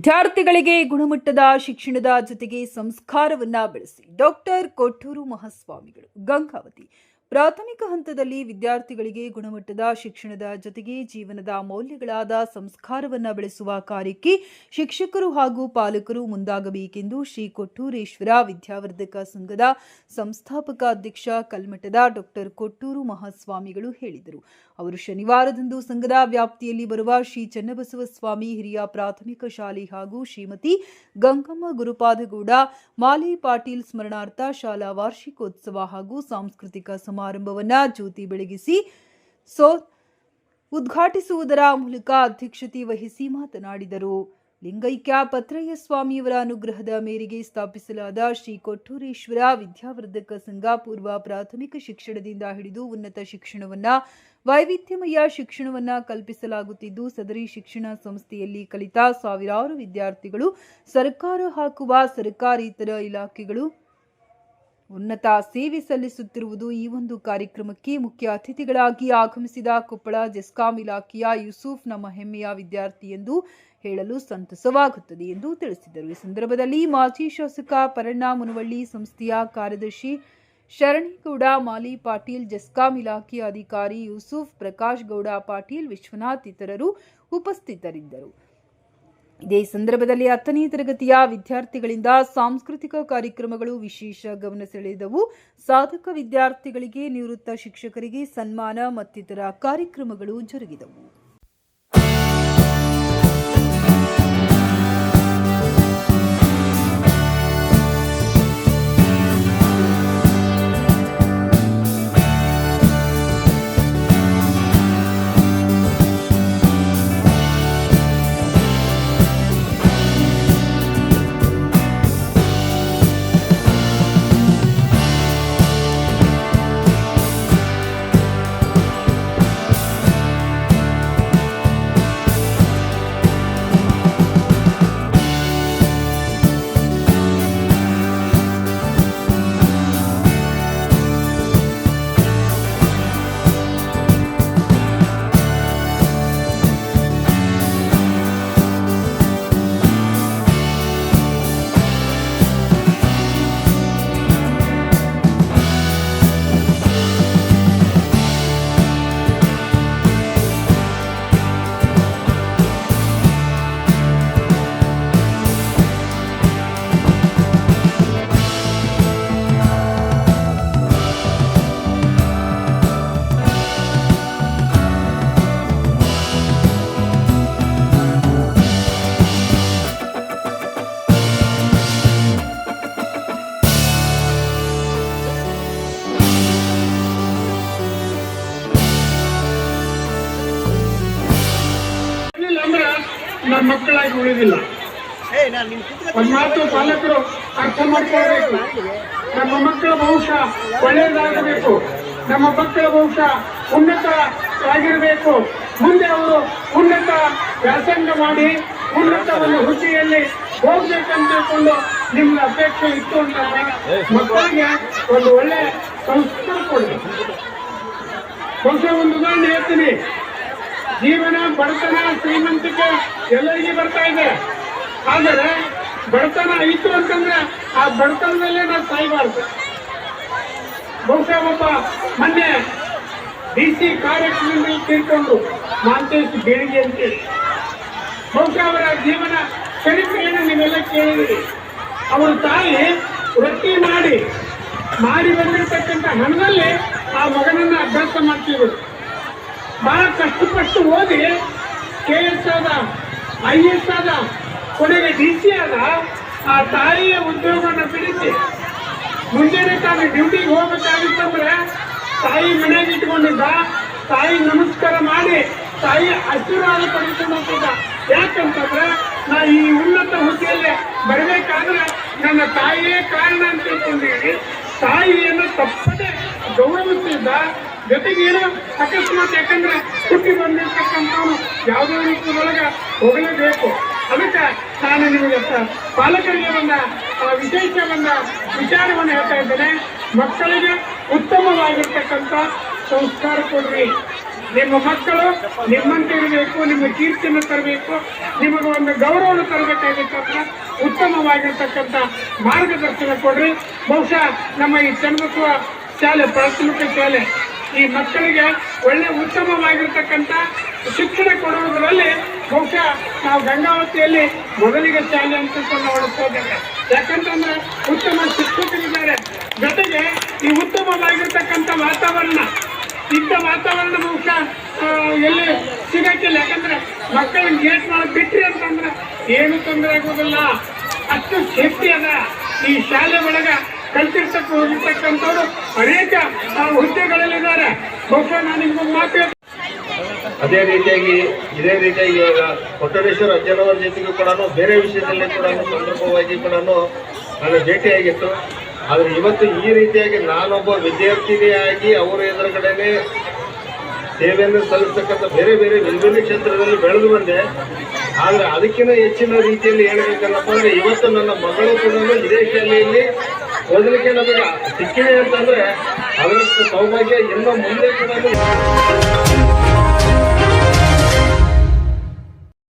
ವಿದ್ಯಾರ್ಥಿಗಳಿಗೆ ಗುಣಮಟ್ಟದ ಶಿಕ್ಷಣದ ಜೊತೆಗೆ ಸಂಸ್ಕಾರವನ್ನ ಬೆಳೆಸಿ ಡಾಕ್ಟರ್ ಕೊಟ್ಟೂರು ಮಹಾಸ್ವಾಮಿಗಳು ಗಂಗಾವತಿ ಪ್ರಾಥಮಿಕ ಹಂತದಲ್ಲಿ ವಿದ್ಯಾರ್ಥಿಗಳಿಗೆ ಗುಣಮಟ್ಟದ ಶಿಕ್ಷಣದ ಜೊತೆಗೆ ಜೀವನದ ಮೌಲ್ಯಗಳಾದ ಸಂಸ್ಕಾರವನ್ನ ಬೆಳೆಸುವ ಕಾರ್ಯಕ್ಕೆ ಶಿಕ್ಷಕರು ಹಾಗೂ ಪಾಲಕರು ಮುಂದಾಗಬೇಕೆಂದು ಶ್ರೀ ಕೊಟ್ಟೂರೇಶ್ವರ ವಿದ್ಯಾವರ್ಧಕ ಸಂಘದ ಸಂಸ್ಥಾಪಕ ಅಧ್ಯಕ್ಷ ಕಲ್ಮಠದ ಡಾಕ್ಟರ್ ಕೊಟ್ಟೂರು ಮಹಾಸ್ವಾಮಿಗಳು ಹೇಳಿದರು. ಅವರು ಶನಿವಾರದಂದು ಸಂಘದ ವ್ಯಾಪ್ತಿಯಲ್ಲಿ ಬರುವ ಶ್ರೀ ಚನ್ನಬಸವ ಸ್ವಾಮಿ ಹಿರಿಯ ಪ್ರಾಥಮಿಕ ಶಾಲೆ ಹಾಗೂ ಶ್ರೀಮತಿ ಗಂಗಮ್ಮ ಗುರುಪಾದಗೌಡ ಮಾಲಿ ಪಾಟೀಲ್ ಸ್ಮರಣಾರ್ಥ ಶಾಲಾ ವಾರ್ಷಿಕೋತ್ಸವ ಹಾಗೂ ಸಾಂಸ್ಕೃತಿಕ ಸಮಾರಂಭವನ್ನ ಜ್ಯೋತಿ ಬೆಳಗಿಸಿ ಉದ್ಘಾಟಿಸುವುದರ ಮೂಲಕ ಅಧ್ಯಕ್ಷತೆ ವಹಿಸಿ ಮಾತನಾಡಿದರು. ಲಿಂಗೈಕ್ಯ ಪತ್ರಯ್ಯ ಸ್ವಾಮಿಯವರ ಅನುಗ್ರಹದ ಮೇರೆಗೆ ಸ್ಥಾಪಿಸಲಾದ ಶ್ರೀ ಕೊಟ್ಟೂರೇಶ್ವರ ವಿದ್ಯಾವರ್ಧಕ ಸಂಘ ಪೂರ್ವ ಪ್ರಾಥಮಿಕ ಶಿಕ್ಷಣದಿಂದ ಹಿಡಿದು ಉನ್ನತ ಶಿಕ್ಷಣವನ್ನ ವೈವಿಧ್ಯಮಯ ಶಿಕ್ಷಣವನ್ನ ಕಲ್ಪಿಸಲಾಗುತ್ತಿದ್ದು, ಸದರಿ ಶಿಕ್ಷಣ ಸಂಸ್ಥೆಯಲ್ಲಿ ಕಲಿತ ಸಾವಿರಾರು ವಿದ್ಯಾರ್ಥಿಗಳು ಸರ್ಕಾರ ಹಾಕುವ ಸರ್ಕಾರೇತರ ಇಲಾಖೆಗಳು ಉನ್ನತ ಸೇವೆ ಸಲ್ಲಿಸುತ್ತಿರುವುದು ಈ ಒಂದು ಕಾರ್ಯಕ್ರಮಕ್ಕೆ ಮುಖ್ಯ ಅತಿಥಿಗಳಾಗಿ ಆಗಮಿಸಿದ ಕೊಪ್ಪಳ ಜೆಸ್ಕಾಂ ಇಲಾಖೆಯ ಯೂಸುಫ್ ನಮ್ಮ ಹೆಮ್ಮೆಯ ವಿದ್ಯಾರ್ಥಿ ಎಂದು ಹೇಳಲು ಸಂತಸವಾಗುತ್ತದೆ ಎಂದು ತಿಳಿಸಿದರು. ಈ ಸಂದರ್ಭದಲ್ಲಿ ಮಾಜಿ ಶಾಸಕ ಪರಣ್ಣ ಮುನವಳ್ಳಿ, ಸಂಸ್ಥೆಯ ಕಾರ್ಯದರ್ಶಿ ಶರಣೇಗೌಡ ಮಾಲಿ ಪಾಟೀಲ್, ಜೆಸ್ಕಾಂ ಇಲಾಖೆಯ ಅಧಿಕಾರಿ ಯೂಸುಫ್, ಪ್ರಕಾಶ್ ಗೌಡ ಪಾಟೀಲ್, ವಿಶ್ವನಾಥ್ ಇತರರು ಉಪಸ್ಥಿತರಿದ್ದರು. ಇದೇ ಸಂದರ್ಭದಲ್ಲಿ 10ನೇ ತರಗತಿಯ ವಿದ್ಯಾರ್ಥಿಗಳಿಂದ ಸಾಂಸ್ಕೃತಿಕ ಕಾರ್ಯಕ್ರಮಗಳು ವಿಶೇಷ ಗಮನ ಸೆಳೆದವು. ಸಾಧಕ ವಿದ್ಯಾರ್ಥಿಗಳಿಗೆ, ನಿವೃತ್ತ ಶಿಕ್ಷಕರಿಗೆ ಸನ್ಮಾನ ಮತ್ತಿತರ ಕಾರ್ಯಕ್ರಮಗಳು ಜರುಗಿದವು. ನಮ್ಮ ಮಕ್ಕಳಾಗಿ ಉಳಿದಿಲ್ಲ. ಒಂದು ಮಾತು ಪಾಲಕರು ಅರ್ಥ ಮಾಡ್ಕೊಳ್ಬೇಕು. ನಮ್ಮ ಮಕ್ಕಳ ಭವಿಷ್ಯ ಒಳ್ಳೆಯದಾಗಬೇಕು. ನಮ್ಮ ಮಕ್ಕಳ ಭವಿಷ್ಯ ಉನ್ನತವಾಗಿರಬೇಕು. ಮುಂದೆ ಅವರು ಉನ್ನತ ವ್ಯಾಸಂಗ ಮಾಡಿ ಉನ್ನತ ಒಂದು ಹುದ್ದೆಯಲ್ಲಿ ಹೋಗ್ಬೇಕಂತ ತಿಳ್ಕೊಂಡು ನಿಮ್ಗೆ ಅಪೇಕ್ಷೆ ಇತ್ತು ಅಂತಂದ್ರೆ ಮಕ್ಕಳಿಗೆ ಒಂದು ಒಳ್ಳೆ ಸಂಸ್ಕಾರ ಕೊಡಬೇಕು. ಬಹುಶಃ ಒಂದು ಉದಾಹರಣೆ ಹೇಳ್ತೀನಿ. ಜೀವನ, ಬಡತನ, ಶ್ರೀಮಂತಿಕೆ ಎಲ್ಲರಿಗೆ ಬರ್ತಾ ಇದೆ. ಆದರೆ ಬಡತನ ಆಯಿತು ಅಂತಂದ್ರೆ ಆ ಬಡತನದಲ್ಲೇ ನಾವು ಸಾಯಬಾರ್ದು. ಬಹುಶಃ ಒಬ್ಬ ಮೊನ್ನೆ DC ಕಾರ್ಯಕ್ರಮದಲ್ಲಿ ತೀರ್ಕೊಂಡು ಮಾಂತೇಶ್ ಬೇಡಿಗೆ ಅಂತೇಳಿ, ಬಹುಶಃ ಅವರ ಜೀವನ ಚರಿತ್ರೆಯನ್ನು ನೀವೆಲ್ಲ ಕೇಳಿದಿರಿ. ಅವರ ತಾಯಿ ರೊಟ್ಟಿ ಮಾಡಿ ಬಂದಿರತಕ್ಕಂಥ ಹಣದಲ್ಲಿ ಆ ಮಗನನ್ನ ಅಭ್ಯಾಸ ಮಾಡ್ತಿದ್ರು. ಬಹಳ ಕಷ್ಟಪಟ್ಟು ಓದಿ KS ಆದ, IAS ಆದ, ಕೊನೆಗೆ DC ಆದ. ಆ ತಾಯಿಯ ಉದ್ಯೋಗವನ್ನು ಬಿಡಿಸಿ ಮುಂಜಾನೆ ತಾನು ಡ್ಯೂಟಿಗೆ ಹೋಗ್ಬೇಕಾಗಿತ್ತಂದ್ರೆ ತಾಯಿ ಮನೆಗೆ ಇಟ್ಕೊಂಡಿದ್ದ. ತಾಯಿ ನಮಸ್ಕಾರ ಮಾಡಿ ತಾಯಿ ಆಶೀರ್ವಾದ ಪಡಿಸ್ಕೊಂಡು ಹೋಗ್ತಿದ್ದ. ಯಾಕಂತಂದ್ರೆ ನಾ ಈ ಉನ್ನತ ಹುದ್ದೆಯಲ್ಲಿ ಬರಬೇಕಾದ್ರೆ ನನ್ನ ತಾಯಿಯೇ ಕಾರಣ ಅಂತ ತಿಳ್ಕೊಂಡಿದ್ದೀನಿ. ತಾಯಿಯನ್ನು ತಪ್ಪದೆ ಗೌರವಿಸ್ತಿದ್ದ. ಜೊತೆಗೆ ಏನೋ ಅಕಸ್ಮಾತ್ ಯಾಕಂದ್ರೆ ಹುಟ್ಟಿ ಬಂದಿರ್ತಕ್ಕಂಥವನು ಯಾವುದೋ ರೀತಿಯೊಳಗೆ ಹೋಗಲೇಬೇಕು. ಅದಕ್ಕೆ ನಾನು ನಿಮಗೆ ಪಾಲಕರಿಗೆ ವಿಶೇಷ ವಿಚಾರವನ್ನು ಹೇಳ್ತಾ ಇದ್ದೇನೆ. ಮಕ್ಕಳಿಗೆ ಉತ್ತಮವಾಗಿರ್ತಕ್ಕಂಥ ಸಂಸ್ಕಾರ ಕೊಡ್ರಿ. ನಿಮ್ಮ ಮಕ್ಕಳು ನಿಮ್ಮಂತೆ ಇರಬೇಕು, ನಿಮ್ಮ ಕೀರ್ತಿಯನ್ನು ತರಬೇಕು, ನಿಮಗೆ ಒಂದು ಗೌರವವನ್ನು ತರಬೇಕಾಗಿತ್ತು ಅಂತ ಉತ್ತಮವಾಗಿರ್ತಕ್ಕಂಥ ಮಾರ್ಗದರ್ಶನ ಕೊಡ್ರಿ. ಬಹುಶಃ ನಮ್ಮ ಈ ಚನ್ನಬಸವ ಶಾಲೆ, ಪ್ರಾಥಮಿಕ ಶಾಲೆ ಈ ಮಕ್ಕಳಿಗೆ ಒಳ್ಳೆ ಉತ್ತಮವಾಗಿರ್ತಕ್ಕಂಥ ಶಿಕ್ಷಣ ಕೊಡುವುದರಲ್ಲಿ ಬಹುಶಃ ನಾವು ಗಂಗಾವತಿಯಲ್ಲಿ ಮೊದಲಿಗೆ ಶಾಲೆ ಅಂತ ನಡೆಸ್ತಾ ಇದ್ದೇವೆ. ಯಾಕಂತಂದ್ರೆ ಉತ್ತಮ ಶಿಕ್ಷಕರಿದ್ದಾರೆ, ಜೊತೆಗೆ ಈ ಉತ್ತಮವಾಗಿರ್ತಕ್ಕಂಥ ವಾತಾವರಣ, ಇಂಥ ವಾತಾವರಣ ಬಹುಶಃ ಎಲ್ಲಿ ಸಿಗಕ್ಕಿಲ್ಲ. ಯಾಕಂದ್ರೆ ಮಕ್ಕಳನ್ನ ಗೇಟ್ ಮಾಡಕ್ ಬಿಟ್ರಿ ಅಂತಂದ್ರೆ ಏನು ತೊಂದರೆ ಆಗೋದಿಲ್ಲ, ಅಷ್ಟು ಸೇಫ್ಟಿ ಅದ ಈ ಶಾಲೆ ಒಳಗ. ಹೋಗಿರ್ತಕ್ಕಂಥವ್ರು ಅನೇಕ ಹುದ್ದೆಗಳಲ್ಲಿದ್ದಾರೆ. ಬಹುಶಃ ನಾನು ನಿಮ್ಗೊಂದು ಮಾತು ಇದೇ ರೀತಿಯಾಗಿ ಇವಾಗ ಕೊಟ್ಟರೇಶ್ವರ ಅಜ್ಜನವರ ಜೊತೆಗೂ ಕೂಡ ಬೇರೆ ವಿಷಯದಲ್ಲಿ ಕೂಡ ಸಂದರ್ಭವಾಗಿ ಕೂಡ ನಾನು ಭೇಟಿಯಾಗಿತ್ತು. ಆದರೆ ಇವತ್ತು ಈ ರೀತಿಯಾಗಿ ನಾನೊಬ್ಬ ವಿದ್ಯಾರ್ಥಿನಿಯಾಗಿ ಅವರ ಎದುರುಗಡೆನೆ ಸೇವೆಯನ್ನು ಸಲ್ಲಿಸ್ತಕ್ಕಂಥ ಬೇರೆ ಬೇರೆ ವಿಭಿನ್ನ ಕ್ಷೇತ್ರದಲ್ಲಿ ಬೆಳೆದು ಬಂದೆ. ಆದರೆ ಅದಕ್ಕಿಂತ ಹೆಚ್ಚಿನ ರೀತಿಯಲ್ಲಿ ಹೇಳಬೇಕನ್ನಪ್ಪ ಅಂದರೆ ಇವತ್ತು ನನ್ನ ಮಗಳು ಕೂಡ ಇದೇ ಶಾಲೆಯಲ್ಲಿ ಓದಲಿಕ್ಕೆ ನಮಗೆ ಸಿಕ್ಕಿದೆ ಅಂತಂದರೆ ಅದರಷ್ಟು ಸೌಭಾಗ್ಯ ಇನ್ನೂ ಮುಂದೆ ಕೂಡ